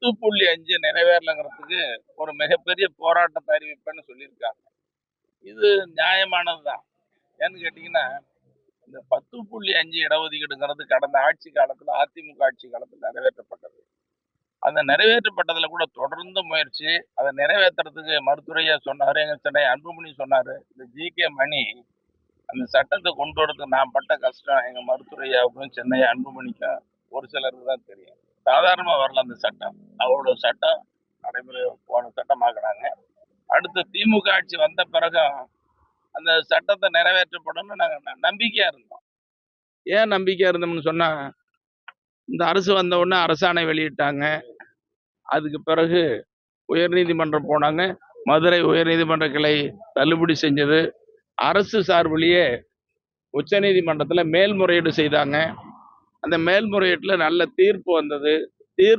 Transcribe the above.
10.5 நிறைவேறலங்கிறதுக்கு ஒரு மிகப்பெரிய போராட்டத்தை அறிவிப்பேன்னு சொல்லியிருக்காங்க. இது நியாயமானதுதான். ஏன்னு கேட்டீங்கன்னா, இந்த 10.5 இடஒதுக்கீடுங்கிறது கடந்த ஆட்சி காலத்துல அதிமுக ஆட்சி காலத்துல நிறைவேற்றப்பட்டது. அந்த நிறைவேற்றப்பட்டதுல கூட தொடர்ந்து முயற்சி, அதை நிறைவேத்துறதுக்கு மருத்துவர் ஐயா சொன்னாரு, எங்க சென்னை அன்புமணி சொன்னாரு. இந்த ஜி.கே. மணி அந்த சட்டத்தை கொண்டு வரதுக்கு நான் பட்ட கஷ்டம் எங்க மருத்துவர் ஐயாவுக்கும், சென்னை அன்புமணிக்கும் ஒரு சிலருக்கு தான் தெரியும். சாதாரணமா வரல அந்த சட்டம். அவ்வளோ சட்டம் நடைமுறை போன சட்டமாக்குனாங்க. அடுத்து திமுக ஆட்சி வந்த பிறகும் அந்த சட்டத்தை நிறைவேற்றப்படும்னு நாங்க நம்பிக்கையா இருந்தோம். ஏன் நம்பிக்கையா இருந்தோம்னு சொன்னா, இந்த அரசு வந்த உடனே அரசாணை வெளியிட்டாங்க. அதுக்கு பிறகு உயர்நீதிமன்றம் போனாங்க. மதுரை உயர்நீதிமன்ற கிளை தள்ளுபடி செஞ்சது. அரசு சார்பிலேயே உச்சநீதிமன்றத்தில் மேல்முறையீடு செய்தாங்க. அந்த மேல்முறையீட்டில் நல்ல தீர்ப்பு வந்தது.